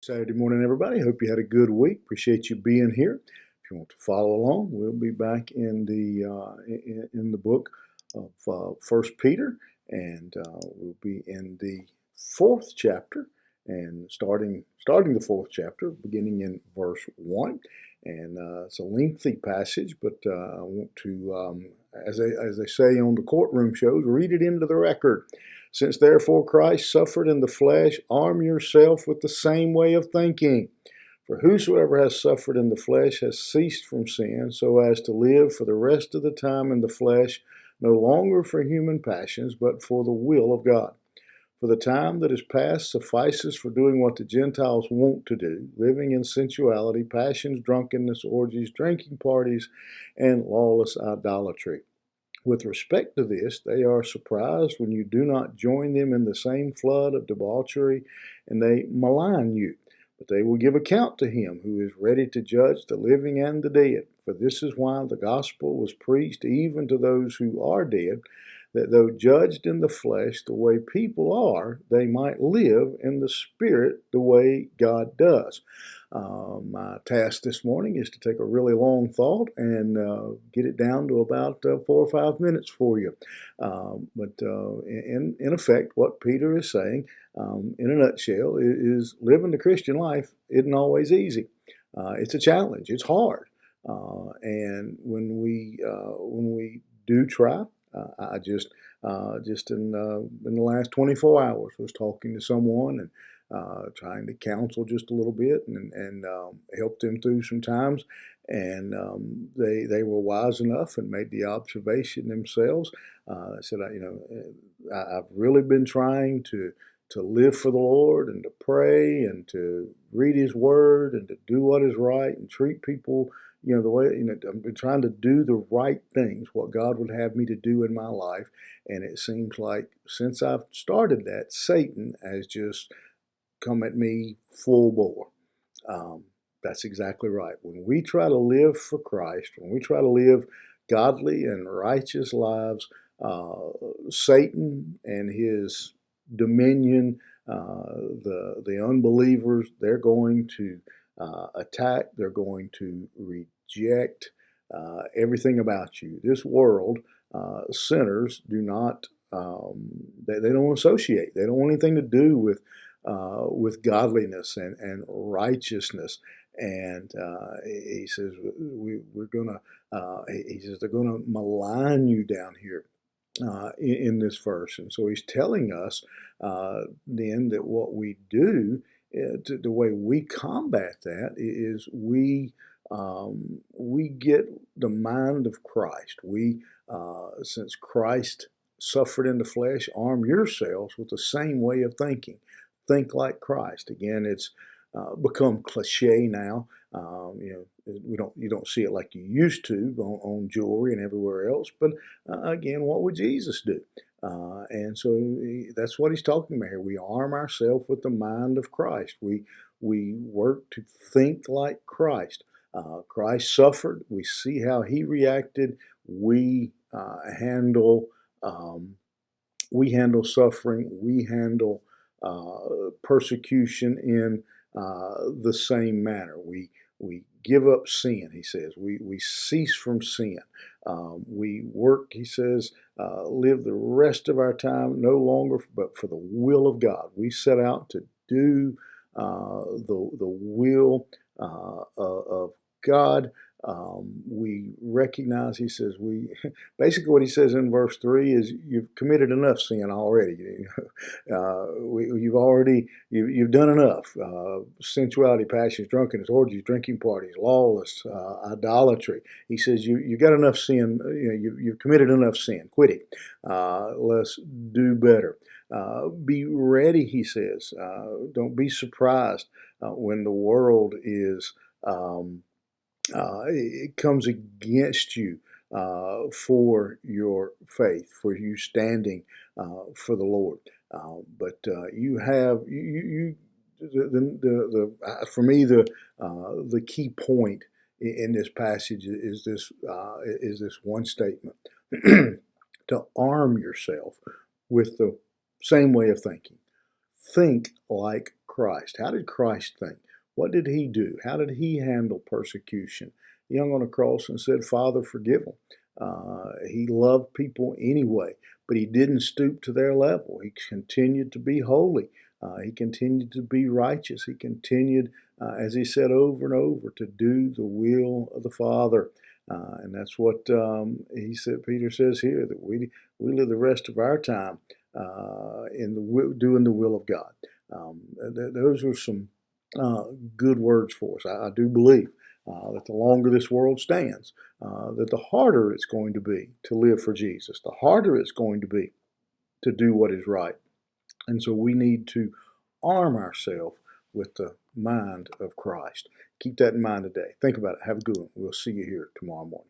Saturday morning, everybody. Hope you had a good week. Appreciate you being here. If you want to follow along, we'll be back in the book of First Peter, and we'll be in the fourth chapter, and starting the fourth chapter, beginning in verse 1. And it's a lengthy passage, but I want to, as they say on the courtroom shows, read it into the record. Since therefore Christ suffered in the flesh, arm yourself with the same way of thinking. For whosoever has suffered in the flesh has ceased from sin, so as to live for the rest of the time in the flesh, no longer for human passions, but for the will of God. For the time that is past suffices for doing what the Gentiles want to do, living in sensuality, passions, drunkenness, orgies, drinking parties, and lawless idolatry. With respect to this, they are surprised when you do not join them in the same flood of debauchery, and they malign you. But they will give account to him who is ready to judge the living and the dead. For this is why the gospel was preached even to those who are dead, that though judged in the flesh the way people are, they might live in the spirit the way God does. My task this morning is to take a really long thought and get it down to about 4 or 5 minutes for you. In effect, what Peter is saying, in a nutshell, is living the Christian life isn't always easy. It's a challenge. It's hard. And when we do try, I just in the last 24 hours was talking to someone and trying to counsel just a little bit and help them through some times. And they were wise enough and made the observation themselves. They said, I've really been trying to live for the Lord and to pray and to read His Word and to do what is right and treat people, the way, I've been trying to do the right things, what God would have me to do in my life. And it seems like since I've started that, Satan has just come at me full bore. That's exactly right. When we try to live for Christ, when we try to live godly and righteous lives, Satan and his dominion, the unbelievers, they're going to attack, they're going to reject everything about you. This world, sinners do not, they don't associate. They don't want anything to do with godliness and righteousness. And he says we're gonna. He says they're gonna malign you down here in this verse, and so he's telling us then that what we do, the way we combat that is we get the mind of Christ. Since Christ suffered in the flesh, arm yourselves with the same way of thinking. Think like Christ. Again, it's become cliche now. You don't see it like you used to on jewelry and everywhere else. But again, what would Jesus do? And so that's what he's talking about here. We arm ourselves with the mind of Christ. We work to think like Christ. Christ suffered. We see how he reacted. Handle we handle suffering. We handle persecution in the same manner. We give up sin, he says. We cease from sin. We work, he says, live the rest of our time no longer but for the will of God. We set out to do the will of God. We recognize, he says, basically what he says in verse 3 is you've committed enough sin already. You've done enough. Sensuality, passions, drunkenness, orgies, drinking parties, lawless, idolatry. He says you got enough sin. You've committed enough sin. Quit it. Let's do better. Be ready, he says. Don't be surprised when the world is. It comes against you for your faith, for you standing for the Lord. But you have for me the key point in this passage is this one statement: to arm yourself with the same way of thinking. Think like Christ. How did Christ think? What did he do? How did he handle persecution? He hung on a cross and said, Father, forgive them. He loved people anyway, but he didn't stoop to their level. He continued to be holy. He continued to be righteous. He continued, as he said over and over, to do the will of the Father. And that's what he said. Peter says here that we live the rest of our time doing the will of God. Those are some good words for us. I do believe that the longer this world stands, that the harder it's going to be to live for Jesus, the harder it's going to be to do what is right. And so we need to arm ourselves with the mind of Christ. Keep that in mind today. Think about it. Have a good one. We'll see you here tomorrow morning.